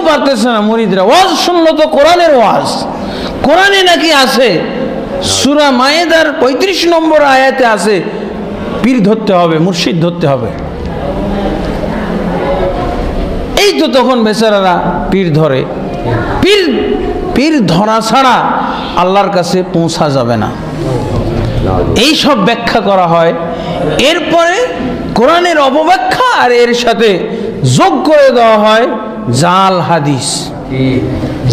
পারতেছে না মুরিদরা। ওয়াজ শুনলো তো কোরআনের ওয়াজ, কোরআনে নাকি আছে, সূরা মায়েদার 35 নম্বর আয়াতে আছে পীর ধরতে হবে, মুর্শিদ ধরতে হবে। এই তো তখন বেচারারা পীর ধরে। পীর ধরা ছাড়া আল্লাহর কাছে পৌঁছা যাবে না, এই সব ব্যাখ্যা করা হয়। এরপরে কোরআনের অপব্যাখ্যা আর এর সাথে যোগ করে দেওয়া হয় জাল হাদিস।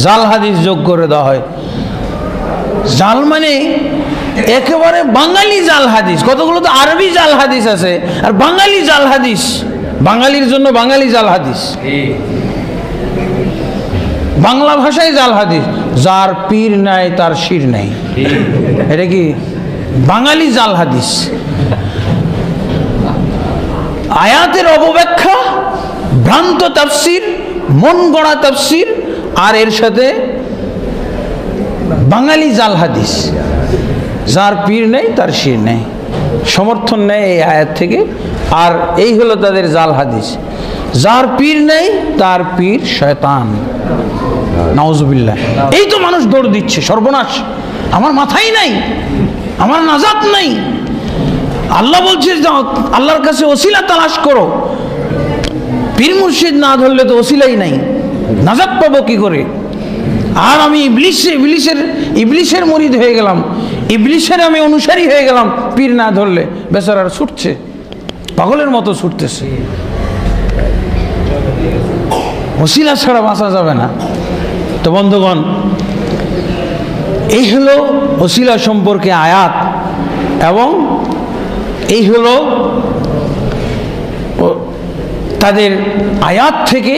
জাল হাদিস যোগ করে দেওয়া হয়। জাল মানে একেবারে বাঙালি জাল হাদিস। কতগুলো তো আরবি জাল হাদিস আছে, আর বাঙালি জাল হাদিস, বাঙালির জন্য বাঙালি জাল হাদিস, বাংলা ভাষায় জাল হাদিস। যার পীর নাই তার শির নাই, এটা কি বাঙালি জাল হাদিস। আয়াতের অপব্যাখ্যা, ভ্রান্ত তাফসির, মন গড়া তাফসির, আর এর সাথে বাঙালি জাল হাদিস। যার পীর নেই তার শির নেই, সমর্থন নেই এই আয়াত থেকে। আর এই হলো তাদের জাল হাদিস। যার পীর নেই তার পীর শয়তান, নাউজুবিল্লাহ। এই তো মানুষ দৌড় দিচ্ছে, সর্বনাশ, আমার মাথাই নাই, আমার নাজাত নাই। আল্লাহ বলছে আল্লাহর কাছে ওসিলা তালাশ করো। পীর মুর্শিদ না ধরলে তো ওসিলাই নাই, নাজাত পাবো কি করে? আর আমি ইবলিশের মুরিদ হয়ে গেলাম, ইবলিশের আমি অনুসারী হয়ে গেলাম পীর না ধরলে। বেচারারা ছুটছে, পাগলের মতো ছুটতেছে। ওসিলা ছাড়া বাঁচা যাবে না। তো বন্ধুগণ, এই হলো ওসিলা সম্পর্কে আয়াত, এবং এই হলো তাদের আয়াত থেকে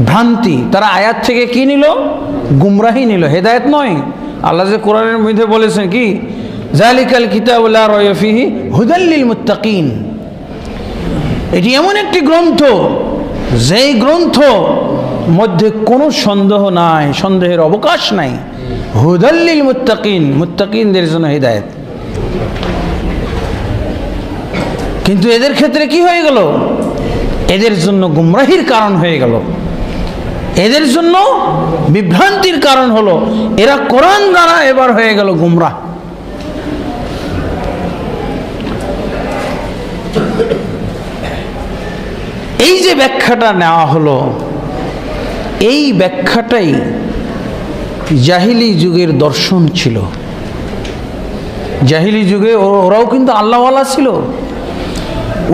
ভ্রান্তি। তারা আয়াত থেকে কি নিল? গুমরাহি নিল, হেদায়েত নয়। আল্লাহ যে কোরআনের মধ্যে বলেছেন কি, যালিকাল কিতাবু লা রাইবা ফীহি হুদাল লিল মুত্তাকিন। এটি এমন একটি গ্রন্থ, যেই গ্রন্থ মধ্যে কোনো সন্দেহ নাই, সন্দেহের অবকাশ নাই। হুদাল লিল মুত্তাকিন, মুত্তাকিনদের জন্য হেদায়েত। কিন্তু এদের ক্ষেত্রে কি হয়ে গেল? এদের জন্য গুমরাহির কারণ হয়ে গেল, এদের জন্য বিভ্রান্তির কারণ হলো। এরা কোরআন দ্বারা এবার হয়ে গেল গুমরাহ। এই যে ব্যাখ্যাটা নেওয়া হলো, এই ব্যাখ্যাটাই জাহিলি যুগের দর্শন ছিল। জাহিলি যুগে ওরাও কিন্তু আল্লাহওয়ালা ছিল।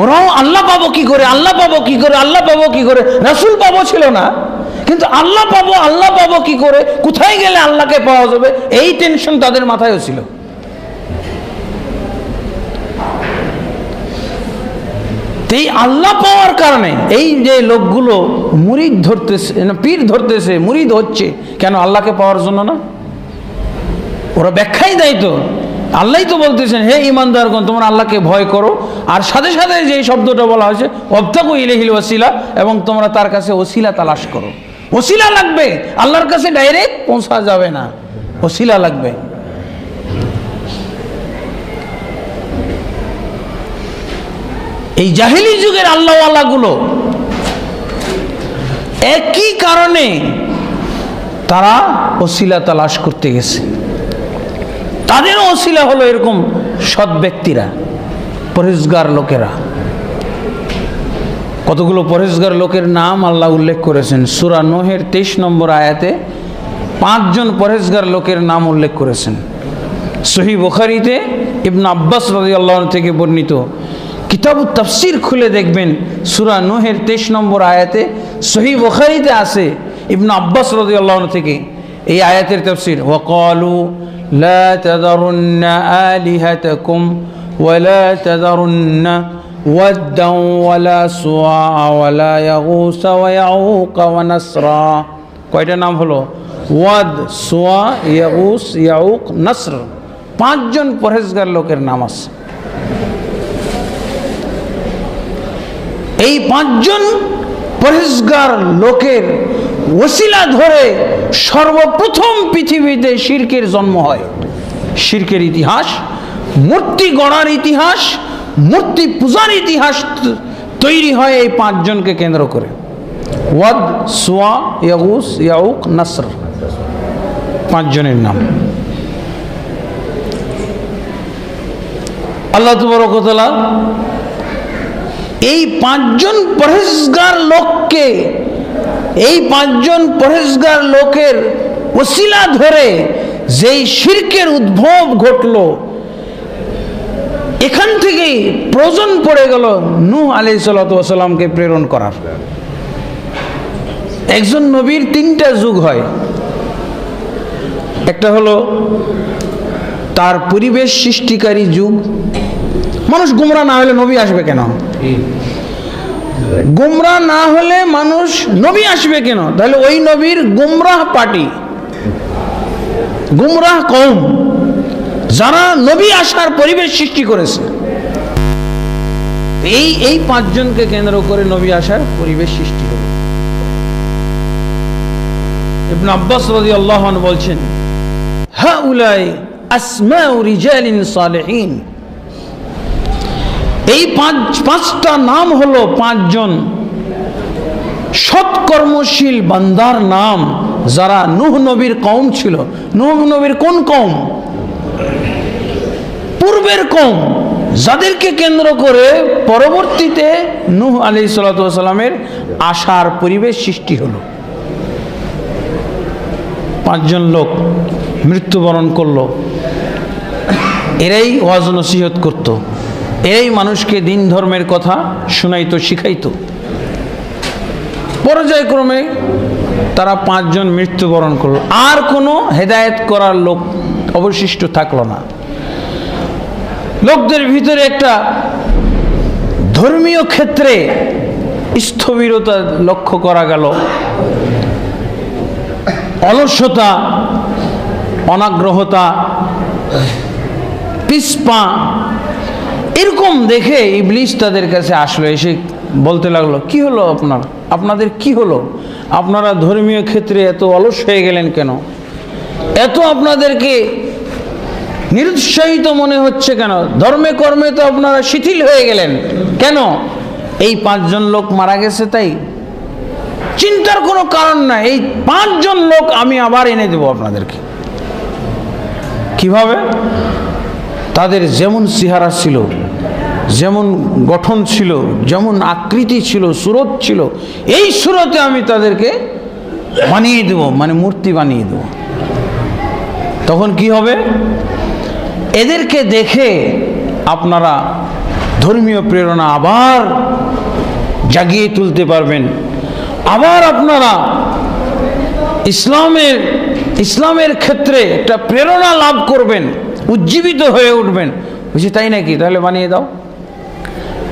ওরাও আল্লাহ পাবো কি করে, আল্লাহ পাবো কি করে, আল্লাহ পাবো কি করে, রাসূল পাবো ছিল না। কিন্তু আল্লাহ পাবো কি করে, কোথায় গেলে আল্লাহকে পাওয়া যাবে, এই টেনশন তাদের মাথায়ও ছিল। এই আল্লাহ পাওয়ার কারণে এই যে লোকগুলো মুরিদ ধরতেছে, পীর ধরতেছে, মুরিদ হচ্ছে কেন? আল্লাহকে পাওয়ার জন্য না। ওরা ব্যাখ্যাই দেয় তো, আল্লাহই তো বলতেছেন, হে ঈমানদারগণ তোমরা আল্লাহকে ভয় করো। আর সাথে সাথে যে শব্দটা বলা হয়েছে, ওয়াবতাগু ইলাইহিল ওয়াসিলা, এবং তোমরা তার কাছে ওসিলা তালাশ করো। ওসিলা লাগবে, আল্লাহর কাছে ডাইরেক্ট পৌঁছা যাবে না, ওসিলা লাগবে। এই জাহিলি যুগের আল্লাহওয়ালাগুলো একই কারণে তারা ওসিলা তালাশ করতে গেছে। তাদেরও ওসিলা হলো এরকম সৎ ব্যক্তিরা, পরেজগার লোকেরা। কতগুলো পরেজগার লোকের নাম আল্লাহ উল্লেখ করেছেন সূরা নূহের 23 নম্বর আয়াতে। 5 জন পরেজগার লোকের নাম উল্লেখ করেছেন। সহিহ বুখারীতে ইবনে আব্বাস রাদিয়াল্লাহু আনহু থেকে বর্ণিত, কিতাবুত তাফসীর খুলে দেখবেন সূরা নূহের 23 নম্বর আয়াতে সহিহ বুখারীতে আছে ইবনে আব্বাস রাদিয়াল্লাহু আনহু থেকে এই আয়াতের তাফসীর, ওয়াকালু লা তাযারুন্না আলিহাতাকুম ওয়া লা তাযারুন্না ওয়াদ্দান ওয়া লা সুওয়া ওয়া লা ইয়াগুস ওয়া ইয়াউক ওয়া নাসরা। কয়টা নাম হলো? ওয়াদ, সুওয়া, ইয়াগুস, ইয়াউক, নাসর। 5 জন পরহেজগার লোকের নাম আছে। এই 5 জন পরহেজগার লোকের ওসিলা ধরে সর্বপ্রথম পৃথিবীতে শিরকের জন্ম হয়। শিরকের ইতিহাস, মূর্তি গড়ার ইতিহাস, মূর্তি পূজার ইতিহাস তৈরি হয় এই 5 জনকে কেন্দ্র করে। ওয়াদ, সুয়া, ইয়াগুস, ইয়াউক, নাসর, 5 জনের নাম। আল্লাহ তাবারক ওয়া তাআলা এই 5 জন পরহেজগার লোককে, এই 5 জন পরহেজগার লোকের ওসিলা ধরে যেই শিরকের উদ্ভব ঘটলো, এখান থেকেই প্রয়োজন পড়ে গেল নূহ আলাইহিস সালাতু ওয়াস সালামকে প্রেরণ করার। একজন নবীর 3টা যুগ হয়। একটা হলো তার পরিবেশ সৃষ্টিকারী যুগ। মানুষ গুমরা না হলে নবী আসবে কেন? গুমরা না হলে মানুষ নবী আসবে কেন? তাহলে ওই নবীর গুমরাহ পার্টি, গুমরাহ কওম, যারা নবী আসার পরিবেশ সৃষ্টি করেছে, এই 5 জনকে কেন্দ্র করে নবী আসার পরিবেশ সৃষ্টি হলো। ইবনে আব্বাস রাদিয়াল্লাহু আনহু বলছেন, হাউলাই আসমাউ রিজালিন সালিহিন, এই 5টা নাম হলো 5 জন সৎকর্মশীল বান্দার নাম, যারা নূহ নবীর কওম ছিল। নূহ নবীর কোন কওম? পূর্বের কওম, যাদেরকে কেন্দ্র করে পরবর্তীতে নূহ আলাইহিস সালাতু ওয়াস সালামের আসার পরিবেশ সৃষ্টি হলো। 5 জন লোক মৃত্যুবরণ করলো। এরাই ওয়াজ নসিহত করত, এরাই মানুষকে দিন ধর্মের কথা শোনাইতো, শিখাইতো। পর্যায়ক্রমে তারা 5 জন মৃত্যুবরণ করলো, আর কোনো হেদায়েত করার লোক অবশিষ্ট থাকলো না। লোকদের ভিতরে একটা ধর্মীয় ক্ষেত্রে স্থবিরতা লক্ষ্য করা গেল, অলসতা, অনাগ্রহতা, পিছপা, এরকম দেখে ইবলিস তাদের কাছে আসলো। এসে বলতে লাগলো, কি হলো আপনাদের কি হলো? আপনারা ধর্মীয় ক্ষেত্রে এত অলস হয়ে গেলেন কেন? এত আপনাদেরকে নিরুৎসাহিত মনে হচ্ছে কেন? ধর্মে কর্মে তো আপনারা শিথিল হয়ে গেলেন কেন? এই 5 জন লোক মারা গেছে তাই? চিন্তার কোনো কারণ নাই, এই 5 জন লোক আমি আবার এনে দেব আপনাদেরকে। কিভাবে? তাদের যেমন চেহারা ছিল, যেমন গঠন ছিল, যেমন আকৃতি ছিল, সুরত ছিল, এই সুরতে আমি তাদেরকে বানিয়ে দেব, মানে মূর্তি বানিয়ে দেব। তখন কি হবে? এদেরকে দেখে আপনারা ধর্মীয় প্রেরণা আবার জাগিয়ে তুলতে পারবেন, আবার আপনারা ইসলামের ক্ষেত্রে একটা প্রেরণা লাভ করবেন, উজ্জীবিত হয়ে উঠবেন। বুঝি তাই নাকি? তাহলে বানিয়ে দাও।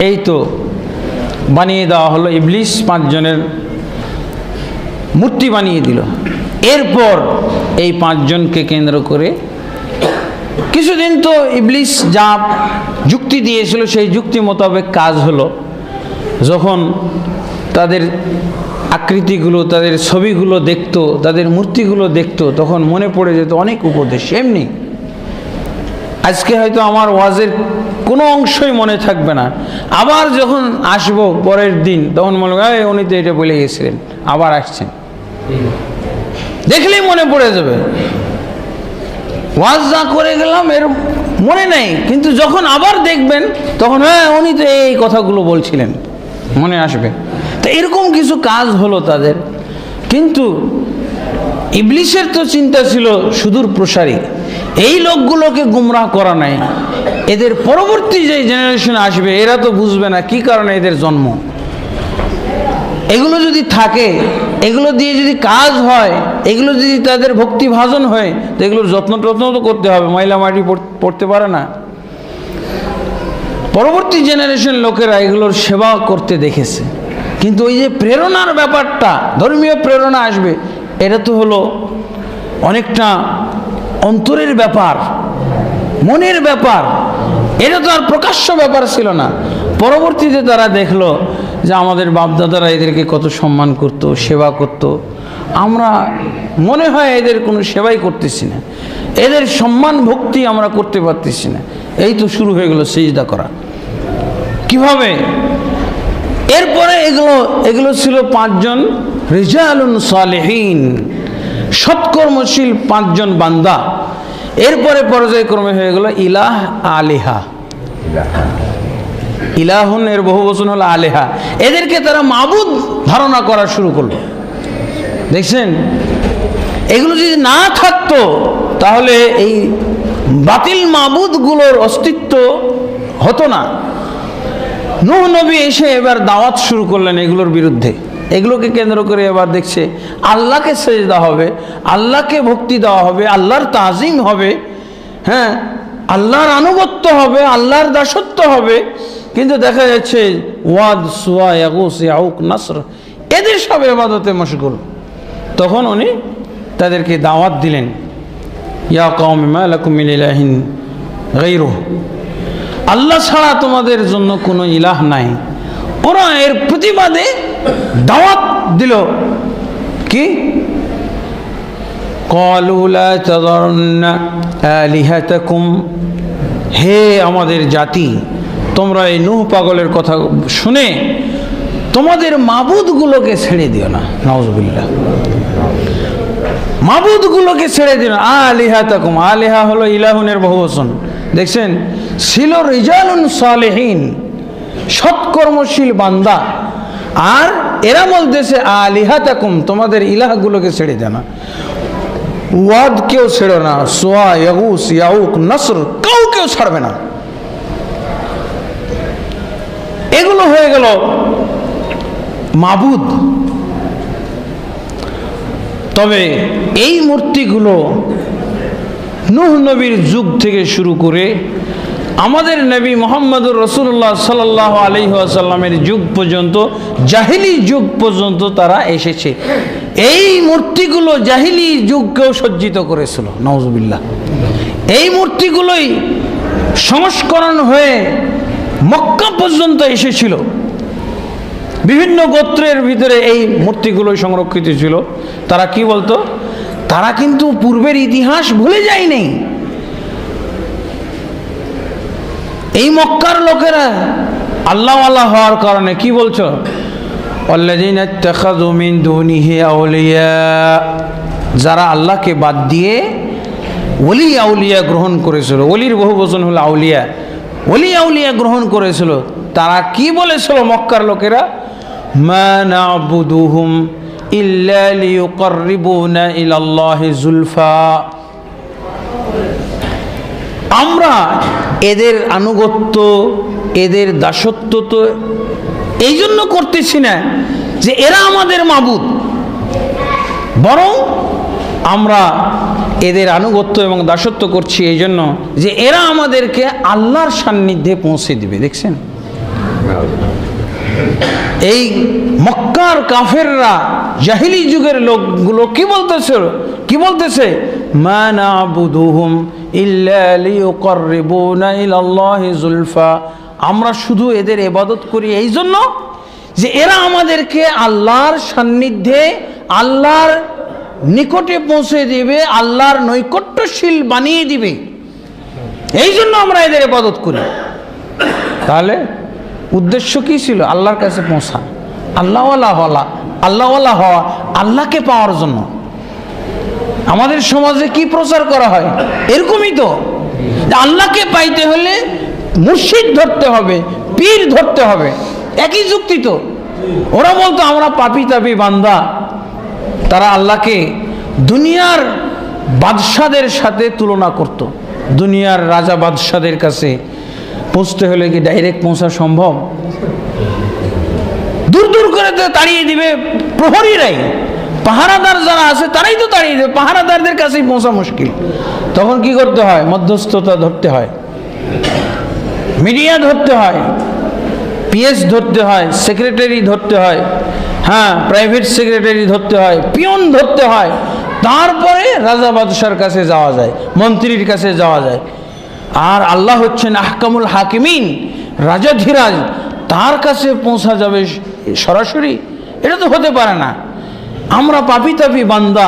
এই তো বানিয়ে দেওয়া হলো। ইবলিস 5 জনের মূর্তি বানিয়ে দিল। এরপর এই 5 জনকে কেন্দ্র করে কিছুদিন তো ইবলিস যা যুক্তি দিয়েছিল সেই যুক্তি মোতাবেক কাজ হলো। যখন তাদের আকৃতিগুলো, তাদের ছবিগুলো দেখতো, তাদের মূর্তিগুলো দেখতো, তখন মনে পড়ে যেত অনেক উপদেশ। এমনি আজকে হয়তো আমার ওয়াজের কোনো অংশই মনে থাকবে না, আবার যখন আসবো পরের দিন তখন মনে হয় উনি তো এটা বলে গেছিলেন, আবার আসছেন, দেখলেই মনে পড়ে যাবে। ওয়াজ যা করে গেলাম এর মনে নেই, কিন্তু যখন আবার দেখবেন তখন হ্যাঁ উনি তো এই কথাগুলো বলছিলেন, মনে আসবে। তো এরকম কিছু কাজ হলো তাদের। কিন্তু ইবলিসের তো চিন্তা ছিল সুদূর প্রসারী, এই লোকগুলোকে গুমরাহ করা নাই, এদের পরবর্তী যে জেনারেশন আসবে এরা তো বুঝবে না কি কারণে এদের জন্ম। এগুলো যদি থাকে, এগুলো দিয়ে যদি কাজ হয়, এগুলো যদি তাদের ভক্তি ভাজন হয়, তো এগুলোর যত্ন তো করতে হবে, ময়লা মাটি পড়তে পারে না। পরবর্তী জেনারেশন লোকেরা এগুলোর সেবা করতে দেখেছে। কিন্তু ওই যে প্রেরণার ব্যাপারটা, ধর্মীয় প্রেরণা আসবে, এটা তো হলো অনেকটা অন্তরের ব্যাপার, মনের ব্যাপার, এটা তো আর প্রকাশ্য ব্যাপার ছিল না। পরবর্তীতে তারা দেখলো যে আমাদের বাপদাদারা এদেরকে কত সম্মান করত, সেবা করত, আমরা মনে হয় এদের কোনো সেবাই করতেছি না, এদের সম্মান ভক্তি আমরা করতে পারতেছি না। এই তো শুরু হয়ে গেল সিজদা করা। কিভাবে? এরপরে এগুলো ছিল 5 জন রিজালুন সালেহিন, সৎকর্মশীল 5 জন বান্দা। এরপরে পর্যায়ক্রমে হয়ে গেল ইলাহ আলিহা। ইলাহুন এর বহু বচন হলো আলেহা। এদেরকে তারা মাবুদ ধারণা করা শুরু করলো। দেখছেন, এগুলো যদি না থাকতো তাহলে এই বাতিল মাবুদগুলোর অস্তিত্ব হতো না। নূহ নবী এসে এবার দাওয়াত শুরু করলেন এগুলোর বিরুদ্ধে। এগুলোকে কেন্দ্র করে এবার দেখছে আল্লাহকে সেজদা হবে, আল্লাহকে ভক্তি দেওয়া হবে, আল্লাহর তাজিম হবে, হ্যাঁ, আল্লাহর আনুগত্য হবে, আল্লাহর দাসত্ব হবে। কিন্তু দেখা যাচ্ছে ওয়াদ, সুয়া, ইয়াগুস, ইয়াউক, নাসর এদের সব ইবাদতে মশগুল। তখন উনি তাদেরকে দাওয়াত দিলেন, ইয়া কওমি মা লাকুম মিন ইলাহিন গায়রুহ, আল্লাহ ছাড়া তোমাদের জন্য কোনো ইলাহ নাই। ওরা এর প্রতিবাদে দাওয়াত দিল কি, ক্বালু লা তাযারুন্না আলিহাতাকুম, হে আমাদের জাতি, তোমরা এই নূহ পাগলের কথা শুনে তোমাদের মাবুদগুলোকে ছেড়ে দিও না। নাউযুবিল্লাহ, মাবুদগুলোকে ছেড়ে দিও না। আলিহাতাকুম, আলিহা হলো ইলাহুনের বহুবচন। দেখছেন, ছিল রিজালুন সালেহিন, সৎকর্মশীল বান্দা, আর এরা বলতেছে আলিহাতাকুম, তোমাদের ইলাহগুলোকে ছেড়ে দেও না। ওয়াদ কেউ ছেড়ে না, সুয়া, ইয়াগুস, ইয়াউক, নাসর কেউ ছাড়বে না। এগুলো হয়ে গেল মাবুদ। তবে এই মূর্তিগুলো নূহ নবীর যুগ থেকে শুরু করে আমাদের নবী মুহাম্মদুর রাসূলুল্লাহ সাল্লাল্লাহু আলাইহি ওয়াসাল্লামের যুগ পর্যন্ত, জাহিলি যুগ পর্যন্ত তারা এসেছে। এই মূর্তিগুলো জাহিলি যুগকেও সজ্জিত করেছিল। নাউযুবিল্লাহ, এই মূর্তিগুলোই সংস্করণ হয়ে মক্কা পর্যন্ত এসেছিল। বিভিন্ন গোত্রের ভিতরে এই মূর্তিগুলো সংরক্ষিত ছিল। তারা কি বলতো, তারা কিন্তু পূর্বের ইতিহাস ভুলে যায়নি। এই মক্কার লোকেরা আল্লাহওয়ালা হওয়ার কারণে কি বলছো, আল্লাযীনা ইত্তাখাযু মিন দুনিহি আউলিয়া, যারা আল্লাহকে বাদ দিয়ে ওলি আউলিয়া গ্রহণ করেছিল। ওলির বহু বচন হলো আউলিয়া। ওলি আউলিয়া গ্রহণ করেছিল। তারা কি বলেছিল মক্কার লোকেরা, মা না'বুদুহুম ইল্লা লিয়ুকাররিবুনা ইলাল্লাহি যুলফা, আমরা এদের আনুগত্য, এদের দাসত্ব তো এই জন্য করতেছি না যে এরা আমাদের মাবুদ, বরং আমরা এদের আনুগত্য এবং দাসত্ব করছি এই জন্য যে এরা আমাদেরকে আল্লাহর সান্নিধ্যে পৌঁছে দিবে। দেখছেন, এই মক্কার কাফেররা, জাহিলি যুগের লোকগুলো কি বলতেছে, মা না'বুদুহুম ইল্লা লিয়ুকাররিবুনা ইলাল্লাহি যুলফা, আমরা শুধু এদের ইবাদত করি এই জন্য যে এরা আমাদেরকে আল্লাহর সান্নিধ্যে, আল্লাহর নিকটে পৌঁছে দিবে, আল্লাহর নৈকট্যশীল বানিয়ে দিবে, এই জন্য আমরা এদের ইবাদত করি। তাহলে উদ্দেশ্য কি ছিল? আল্লাহর কাছে পৌঁছা, আল্লাহওয়ালা হওয়া, আল্লাহকে পাওয়ার জন্য। আমাদের সমাজে কি প্রচার করা হয়? এরকমই তো, আল্লাহকে পাইতে হলে মুর্শিদ ধরতে হবে, পীর ধরতে হবে। একই যুক্তি তো। ওরা বলতো আমরা পাপী তাপী বান্দা। তারা আল্লাহকে দুনিয়ার বাদশাদের সাথে তুলনা করত। দুনিয়ার রাজা বাদশাদের কাছে পৌঁছতে হলে কি ডাইরেক্ট পৌঁছা সম্ভব? দূর দূর করে তো তাড়িয়ে দিবে প্রহরীরাই, পাহারাদার যারা আছে তারাই তো তাড়িয়ে দেবে, পাহারাদারদের কাছেই পৌঁছা মুশকিল। তখন কি করতে হয়? মধ্যস্থতা ধরতে হয়, মিডিয়া ধরতে হয়, পিএস ধরতে হয়, সেক্রেটারি ধরতে হয়, হ্যাঁ, প্রাইভেট সেক্রেটারি ধরতে হয়, পিয়ন ধরতে হয়, তারপরে রাজা বাদশার কাছে যাওয়া যায়, মন্ত্রীর কাছে যাওয়া যায়। আর আল্লাহ হচ্ছেন আহকামুল হাকিমিন, রাজাধিরাজ, তার কাছে পৌঁছা যাবে সরাসরি? এটা তো হতে পারে না। আমরা পাপী তাপী বান্দা,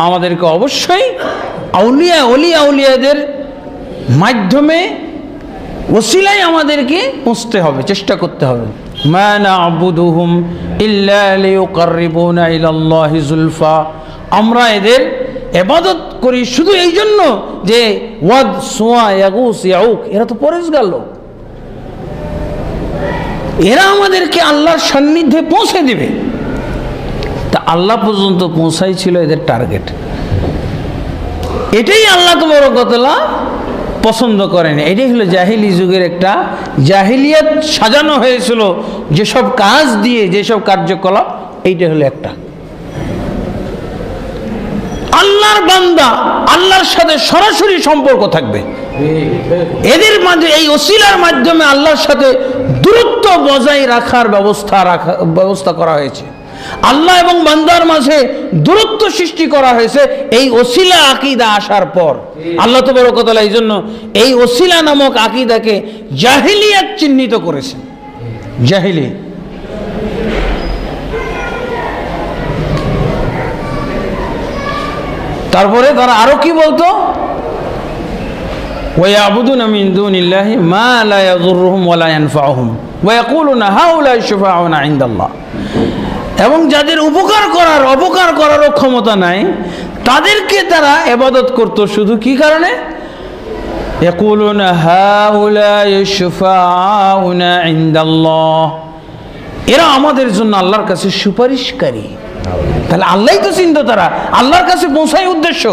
আমাদেরকে অবশ্যই আউলিয়াদের মাধ্যমে ওসিলায় আমাদেরকে পৌঁছতে হবে, চেষ্টা করতে হবে। মা না'বুদুহুম ইল্লা লিয়ুকাররিবুনা ইলাল্লাহি যুলফা, আমরা এদের ইবাদত করি শুধু এই জন্য যে ওয়াদ, সুয়া, ইয়াগুস, ইয়াউক, এরা তো পরেশগার লোক, এরা আমাদেরকে আল্লাহর সান্নিধ্যে পৌঁছে দিবে। তা আল্লাহ পর্যন্ত পৌঁছাই ছিল এদের টার্গেট। এটাই আল্লাহ তাবারক ওয়া তাআলা পছন্দ করেন। এটাই হলো জাহিলি যুগের একটা জাহিলিয়াত সাজানো হয়েছিল যেসব কাজ দিয়ে, যেসব কার্যকলাপ, এইটা হলো একটা। আল্লাহর বান্দা আল্লাহর সাথে সরাসরি সম্পর্ক থাকবে, এদের মাঝে এই ওসিলার মাধ্যমে আল্লাহর সাথে দূরত্ব বজায় রাখার ব্যবস্থা করা হয়েছে। আল্লাহ এবং বান্দার মাঝে দূরত্ব সৃষ্টি করা হয়েছে এই ওসিলা আকীদা আসার পর। আল্লাহ তাবারক ওয়া তাআলা এই জন্য এই ওসিলা নামক আকীদাকে জাহিলিয়াত চিহ্নিত করেছেন। জাহিলি, তারপরে তারা আরো কি বলতো, ওয়ায়াবুদুনা মিন দুনিল্লাহি মা লা ইয়াযুররুহুম ওয়া লা ইয়ানফাউহুম ওয়া ইয়াকুলুনা হাউলাই শুফাউনা ইনদাল্লাহ, এবং যাদের উপকার করারও ক্ষমতা নাই তাদেরকে তারা ইবাদত করত শুধু কি কারণে, ইয়াকুলুনা হাউলাই শুফাউনা ইনদাল্লাহ, এরা আমাদের জন্য আল্লাহর কাছে সুপারিশকারী। তাহলে আল্লাহই তো চিন্তা, তারা আল্লাহর কাছে পৌঁছায় উদ্দেশ্য,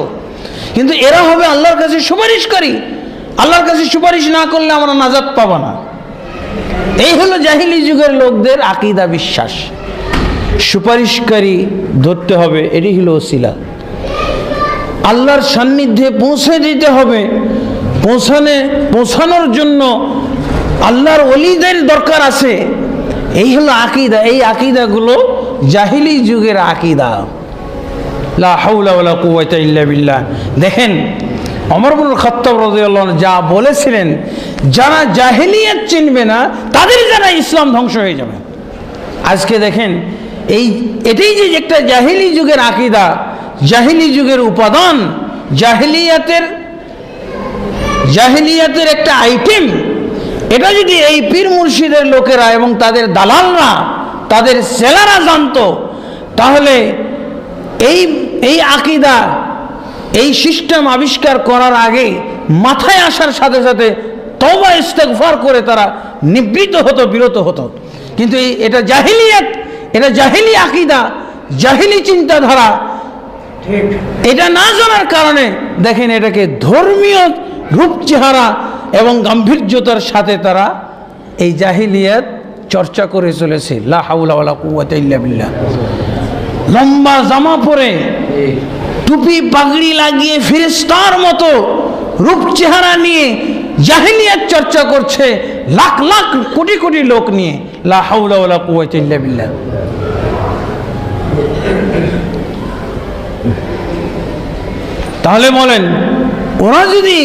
কিন্তু এরা হবে আল্লাহর কাছে সুপারিশকারী। আল্লাহর কাছে সুপারিশ না করলে আমরা নাজাত পাবো না। এই হলো জাহিলি যুগের লোকদের আকীদা, বিশ্বাস। সুপারিশকারী ধরতে হবে, এটি হলো ওসিলা। আল্লাহর সান্নিধ্যে পৌঁছে দিতে হবে, পৌঁছানোর জন্য আল্লাহর ওলিদের দরকার আছে। এই হলো আকীদা। এই আকীদাগুলো জাহিলি যুগের আকীদা। লা হাওলা ওয়ালা কুওয়াতা ইল্লা বিল্লাহ। দেখেন ওমর ইবনুল খাত্তাব রাদিয়াল্লাহু আনহু যা বলেছিলেন, যারা জাহিলিয়াত চিনবে না তাদের দ্বারা ইসলাম ধ্বংস হয়ে যাবে। আজকে দেখেন এটাই যে একটা জাহিলি যুগের আকীদা, জাহিলি যুগের উপাদান, জাহিলিয়াতের একটা আইটেম, এটা যদি এই পীর মুর্শিদের লোকেরা এবং তাদের দালালরা, তাদের সেলারা জানতো, তাহলে এই আকীদা, এই সিস্টেম আবিষ্কার করার আগে মাথায় আসার সাথে সাথে তওবা ইস্তেগফার করে তারা নিবৃত হতো, বিরত হতো। কিন্তু এটা জাহিলিয়াত, এটা জাহিলি আকীদা, জাহিলি চিন্তাধারা, এটা না জানার কারণে দেখেন এটাকে ধর্মীয় রূপ চেহারা এবং গাম্ভীর্যতার সাথে তারা এই জাহিলিয়াত চর্চা করে চলেছে। লা হাওলা ওয়ালা কুওয়াতা ইল্লা বিল্লাহ। লম্বা জামা পরে, টুপি পাগড়ি লাগিয়ে ফেরেশতার মতো রূপ চেহারা নিয়ে জাহিলিয়াত চর্চা করছে লাখ লাখ কোটি কোটি লোক নিয়ে। লা হাওলা ওয়ালা কুওয়াতা ইল্লা বিল্লাহ। তাহলে বলেন, ওরা যদি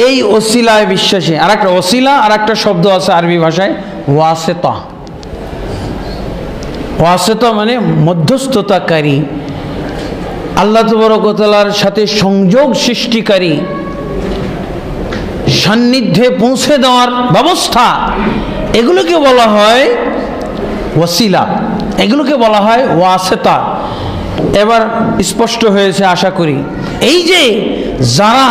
এই ওসিলায় বিশ্বাসী, আর একটা ওসিলা, আর একটা শব্দ আছে আরবি ভাষায় ওয়াসিতা। ওয়াসিতা মানে মধ্যস্থতাকারী, আল্লাহ তাবারক ওয়া তাআলার সাথে সংযোগ সৃষ্টিকারী, সান্নিধ্যে পৌঁছে দেওয়ার ব্যবস্থা, এগুলোকে বলা হয় ওসিলা, এগুলোকে বলা হয় ওয়াসিতা। এবার স্পষ্ট হয়েছে আশা করি। এই যে যারা